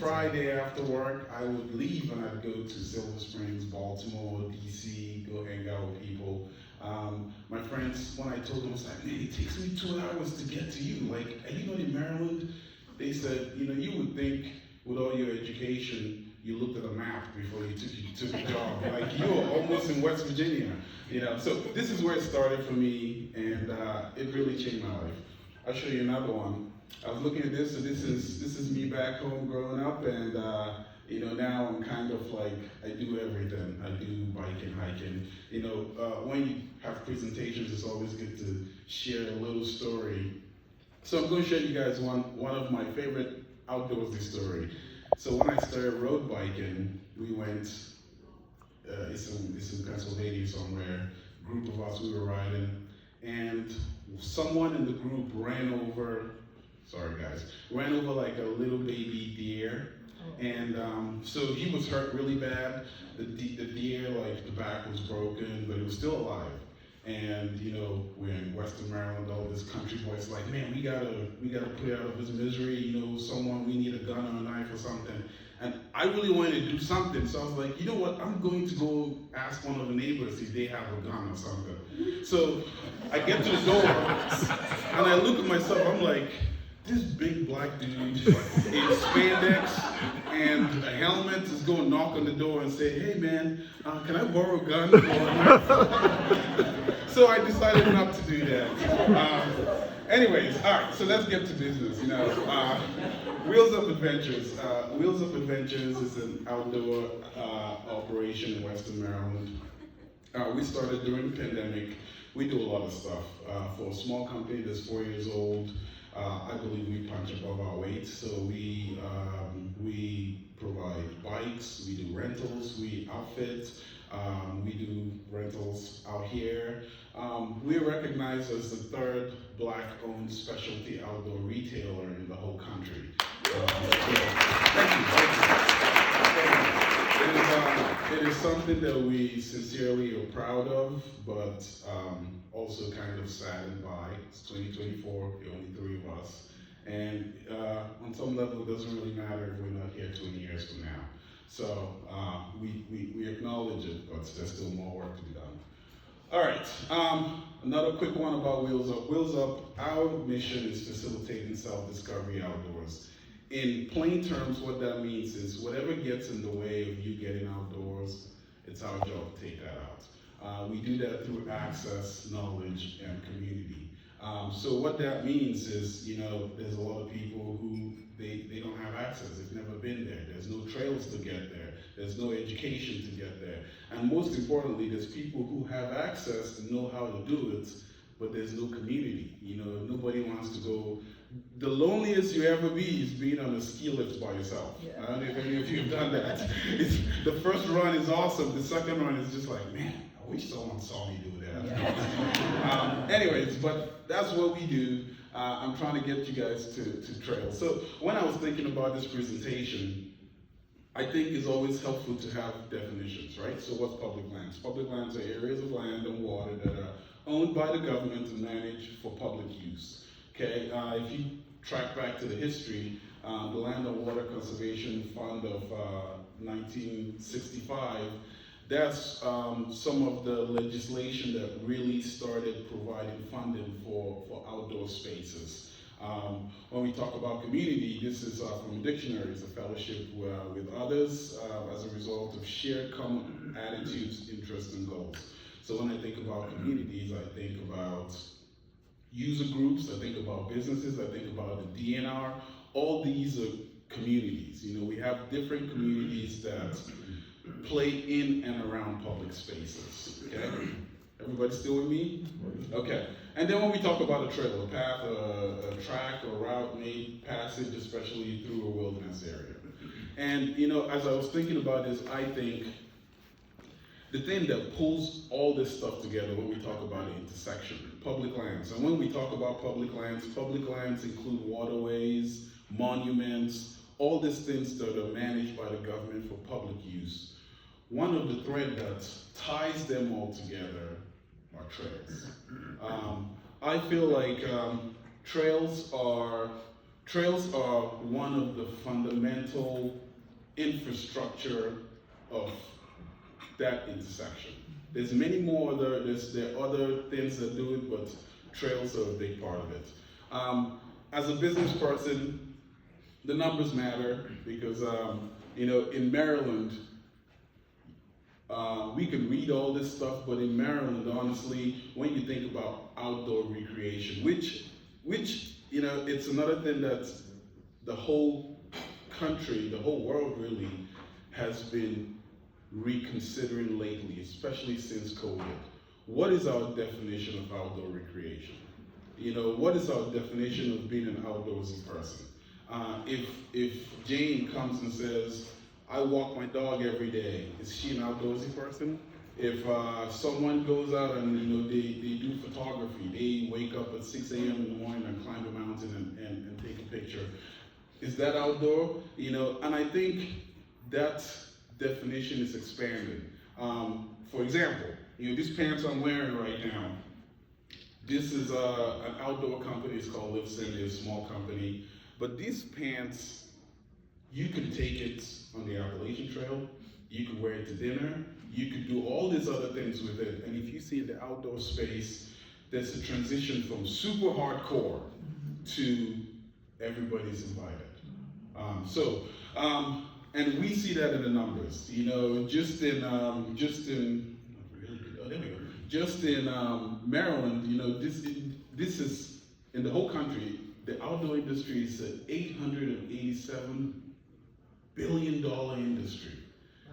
Friday after work, I would leave and I'd go to Silver Springs, Baltimore, DC, go hang out with people. My friends, when I told them, I was like, man, it takes me 2 hours to get to you. Like, are you not in Maryland? They said, you would think with all your education, you looked at a map before you took a job. Like, you were almost in West Virginia. So this is where it started for me, and it really changed my life. I'll show you another one. I was looking at this, so this is me back home growing up, and now I'm kind of like, I do everything. I do biking, hiking. When you have presentations, it's always good to share a little story. So I'm going to show you guys one of my favorite outdoorsy story. So when I started road biking, we went, it's in Pennsylvania somewhere, group of us, we were riding, and someone in the group ran over like a little baby deer, and so he was hurt really bad. The deer, like the back was broken, but it was still alive. And we're in Western Maryland, all this country boys like, man, we gotta put out of his misery. We need a gun or a knife or something. And I really wanted to do something, so I was like, you know what? I'm going to go ask one of the neighbors if they have a gun or something. So I get to the door, and I look at myself. I'm like, this big black dude in spandex and a helmet is going to knock on the door and say, hey man, can I borrow a gun? So I decided not to do that. Anyways, all right, so let's get to business. Wheels Up Adventures. Wheels Up Adventures is an outdoor operation in Western Maryland. We started during the pandemic. We do a lot of stuff. For a small company that's 4 years old, I believe we punch above our weight. So we provide bikes, we do rentals, we outfit, we do rentals out here. We're recognized as the third Black-owned specialty outdoor retailer in the whole country. Thank you. It is something that we sincerely are proud of, but also kind of saddened by. It's 2024, the only three of us. And on some level, it doesn't really matter if we're not here 20 years from now. So we acknowledge it, but there's still more work to be done. All right, another quick one about Wheels Up. Wheels Up, our mission is facilitating self-discovery outdoors. In plain terms, what that means is whatever gets in the way of you getting outdoors, it's our job to take that out. We do that through access, knowledge, and community. So what that means is, there's a lot of people who they don't have access. They've never been there. There's no trails to get there. There's no education to get there. And most importantly, there's people who have access and know how to do it, but there's no community. Nobody wants to go. The loneliest you ever be is being on a ski lift by yourself. Yeah. I don't know if any of you have done that. The first run is awesome. The second run is just like, man, I wish someone saw me do that. Yeah. Anyways, but that's what we do. I'm trying to get you guys to trail. So when I was thinking about this presentation, I think it's always helpful to have definitions, right? So what's public lands? Public lands are areas of land and water that are owned by the government and managed for public use. Okay, if you track back to the history, the Land and Water Conservation Fund of 1965, that's some of the legislation that really started providing funding for outdoor spaces. When we talk about community, this is from a dictionary. It's a fellowship with others as a result of shared common attitudes, interests, and goals. So when I think about communities, I think about user groups, I think about businesses, I think about the DNR. All these are communities. We have different communities that play in and around public spaces. Okay? Everybody still with me? Okay. And then when we talk about a trail, a path, a track, or route made passage, especially through a wilderness area. And as I was thinking about this, I think the thing that pulls all this stuff together when we talk about the intersection, public lands. And when we talk about public lands include waterways, monuments, all these things that are managed by the government for public use. One of the threads that ties them all together are trails. I feel like trails are Trails are one of the fundamental infrastructure of that intersection. There's many more there are other things that do it, but trails are a big part of it. As a business person, the numbers matter because in Maryland, we can read all this stuff, but in Maryland, honestly, when you think about outdoor recreation, which it's another thing that the whole country, the whole world really has been reconsidering lately, especially since COVID. What is our definition of outdoor recreation? What is our definition of being an outdoorsy person? If Jane comes and says, I walk my dog every day, is she an outdoorsy person? If someone goes out and they do photography, they wake up at 6 a.m. in the morning and climb a mountain and take a picture, is that outdoor? And I think that definition is expanding. For example, these pants I'm wearing right now, this is an outdoor company. It's called Livesend. They're a small company. But these pants, you can take it on the Appalachian Trail. You could wear it to dinner. You could do all these other things with it. And if you see the outdoor space, there's a transition from super hardcore to everybody's invited. And we see that in the numbers. Just in Maryland, this is in the whole country. The outdoor industry is an $887 billion industry.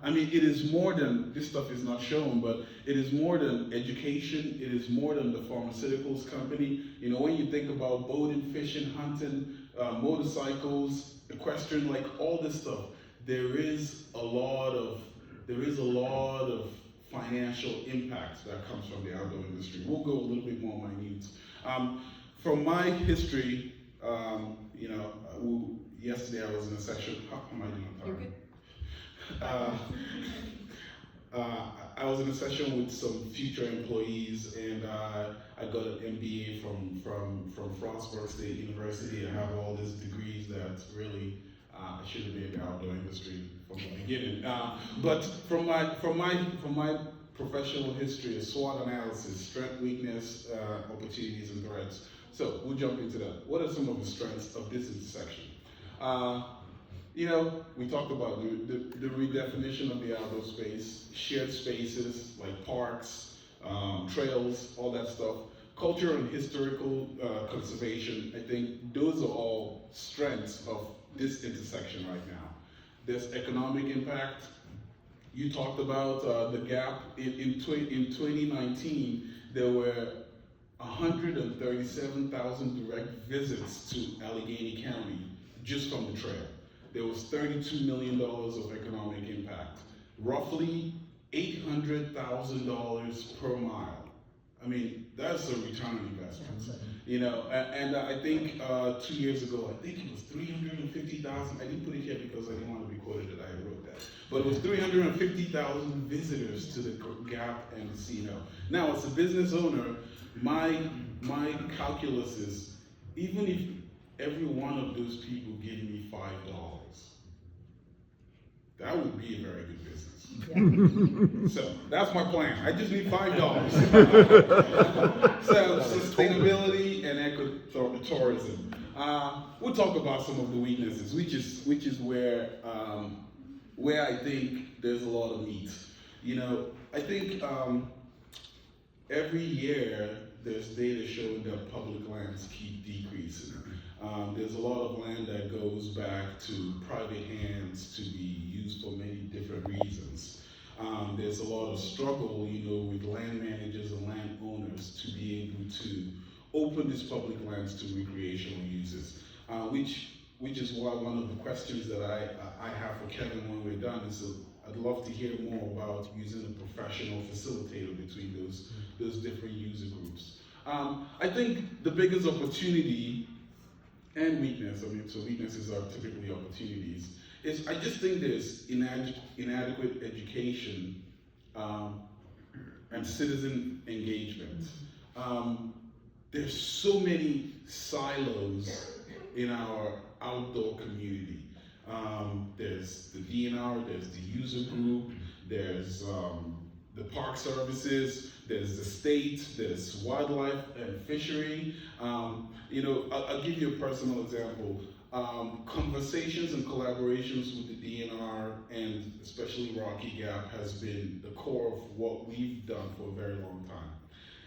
I mean, it is more than, this stuff is not shown, but it is more than education. It is more than the pharmaceuticals company. When you think about boating, fishing, hunting, motorcycles, equestrian, like all this stuff, there is a lot of financial impact that comes from the outdoor industry. We'll go a little bit more minute. From my history, yesterday I was in a session. How am I doing on time? I was in a session with some future employees, and I got an MBA from Frostburg State University. I have all these degrees that really I should have been in the outdoor industry from the beginning. But from my professional history, a SWOT analysis, strength, weakness, opportunities, and threats. So we'll jump into that. What are some of the strengths of this intersection? We talked about the redefinition of the outdoor space, shared spaces like parks, trails, all that stuff. Culture and historical conservation, I think those are all strengths of this intersection right now. There's economic impact. You talked about the gap. In 2019, there were 137,000 direct visits to Allegheny County just from the trail. There was $32 million of economic impact, roughly $800,000 per mile. I mean, that's a return on investment. And I think 2 years ago, I think it was 350,000. I didn't put it here because I didn't want to be quoted that I wrote that. But it was 350,000 visitors to the Gap and the Casino. Now, as a business owner, my calculus is, even if every one of those people give me $5, that would be a very good business. Yeah. So that's my plan. I just need $5. So sustainability and ecotourism. We'll talk about some of the weaknesses, which is where I think there's a lot of meat. I think every year there's data showing that public lands keep decreasing. There's a lot of land that goes back to private hands to be used for many different reasons. There's a lot of struggle, with land managers and landowners to be able to open these public lands to recreational uses, which is why one of the questions that I have for Kevin when we're done is I'd love to hear more about using a professional facilitator between those different user groups. I think the biggest opportunity and weakness, so weaknesses are typically opportunities, is I just think there's inadequate education and citizen engagement. There's so many silos in our outdoor community. There's the DNR, there's the user group, there's the park services, there's the state, there's wildlife and fishery. I'll give you a personal example. Conversations and collaborations with the DNR and especially Rocky Gap has been the core of what we've done for a very long time.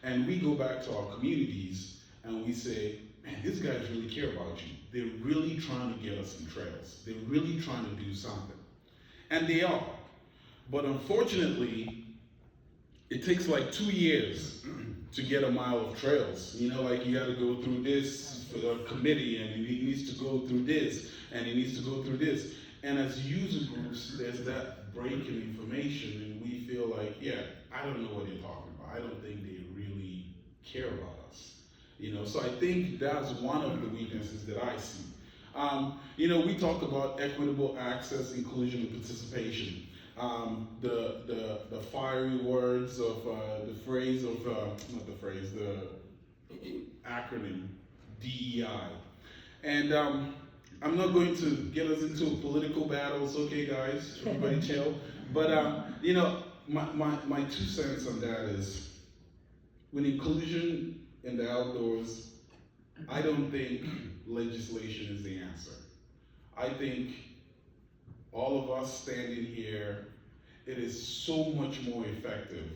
And we go back to our communities and we say, man, these guys really care about you. They're really trying to get us some trails. They're really trying to do something. And they are. But unfortunately, it takes like 2 years to get a mile of trails. You know, like you got to go through this for the committee, and it needs to go through this, and it needs to go through this. And as user groups, there's that break in information, and we feel like, yeah, I don't know what they're talking about. I don't think they really care about us. So I think that's one of the weaknesses that I see. We talk about equitable access, inclusion, and participation. The fiery words of the phrase of the acronym DEI, and I'm not going to get us into political battles. Okay, guys, everybody chill. But my 2 cents on that is, with inclusion in the outdoors, I don't think legislation is the answer. I think all of us standing here, it is so much more effective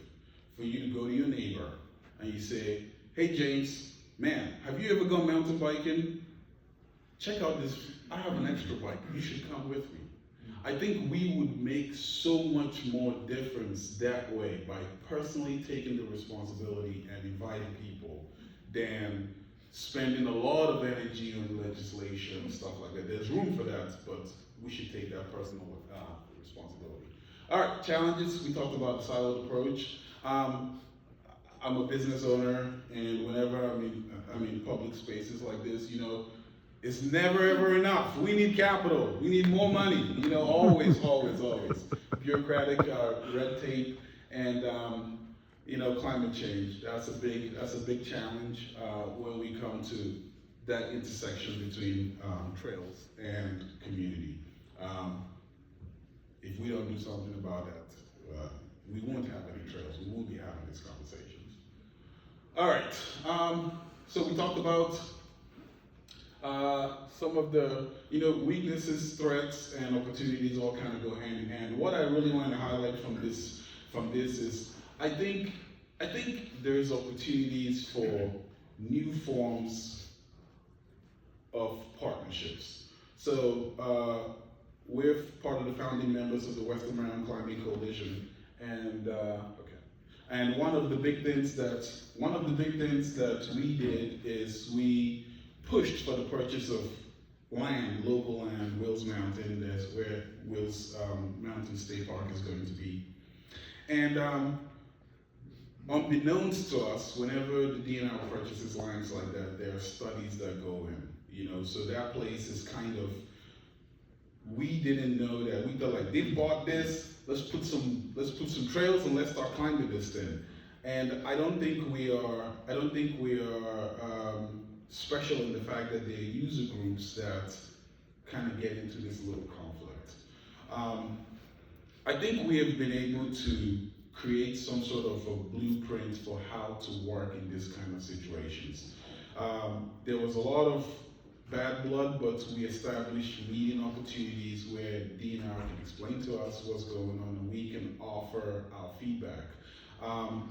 for you to go to your neighbor and you say, hey James, man, have you ever gone mountain biking? Check out this, I have an extra bike, you should come with me. I think we would make so much more difference that way by personally taking the responsibility and inviting people than spending a lot of energy on legislation and stuff like that. There's room for that, but we should take that personal responsibility. All right, challenges. We talked about the siloed approach. I'm a business owner, and whenever I'm in public spaces like this, it's never ever enough. We need capital. We need more money. Always, always, always. Bureaucratic red tape and climate change. That's a big challenge when we come to that intersection between trails and community. If we don't do something about that, we won't have any trails. We won't be having these conversations. All right. So we talked about some of the weaknesses, threats, and opportunities all kind of go hand in hand. What I really want to highlight from this is I think there's opportunities for new forms of partnerships. So we're part of the founding members of the Western Maryland Climate Coalition, and one of the big things that we did is we pushed for the purchase of land, local land, Wills Mountain. That's where Wills Mountain State Park is going to be. And unbeknownst to us, whenever the DNR purchases lands like that, there are studies that go in. So that place is kind of, we didn't know that. We thought like, they bought this, let's put some trails and let's start climbing this thing. And I don't think we are special in the fact that there are user groups that kind of get into this little conflict. I think we have been able to create some sort of a blueprint for how to work in this kind of situations. There was a lot of bad blood, but we established meeting opportunities where DNR can explain to us what's going on and we can offer our feedback.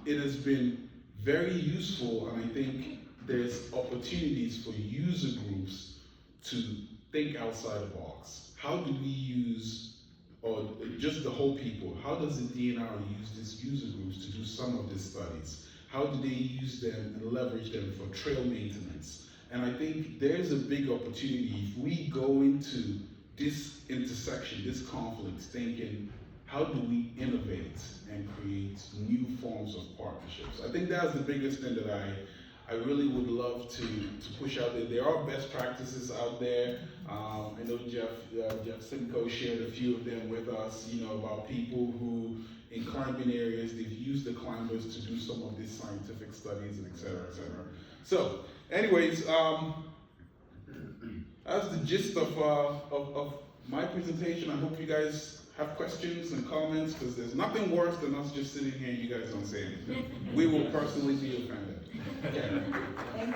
It has been very useful, and I think there's opportunities for user groups to think outside the box. How do we use, or just the whole people, how does the DNR use these user groups to do some of these studies? How do they use them and leverage them for trail maintenance? And I think there's a big opportunity if we go into this intersection, this conflict, thinking, how do we innovate and create new forms of partnerships? I think that's the biggest thing that I really would love to push out there. There are best practices out there. I know Jeff Simcoe shared a few of them with us, about people who, in climbing areas, they've used the climbers to do some of these scientific studies, and et cetera, et cetera. So, anyways, that's the gist of my presentation. I hope you guys have questions and comments, because there's nothing worse than us just sitting here and you guys don't say anything. We will personally be offended. Okay.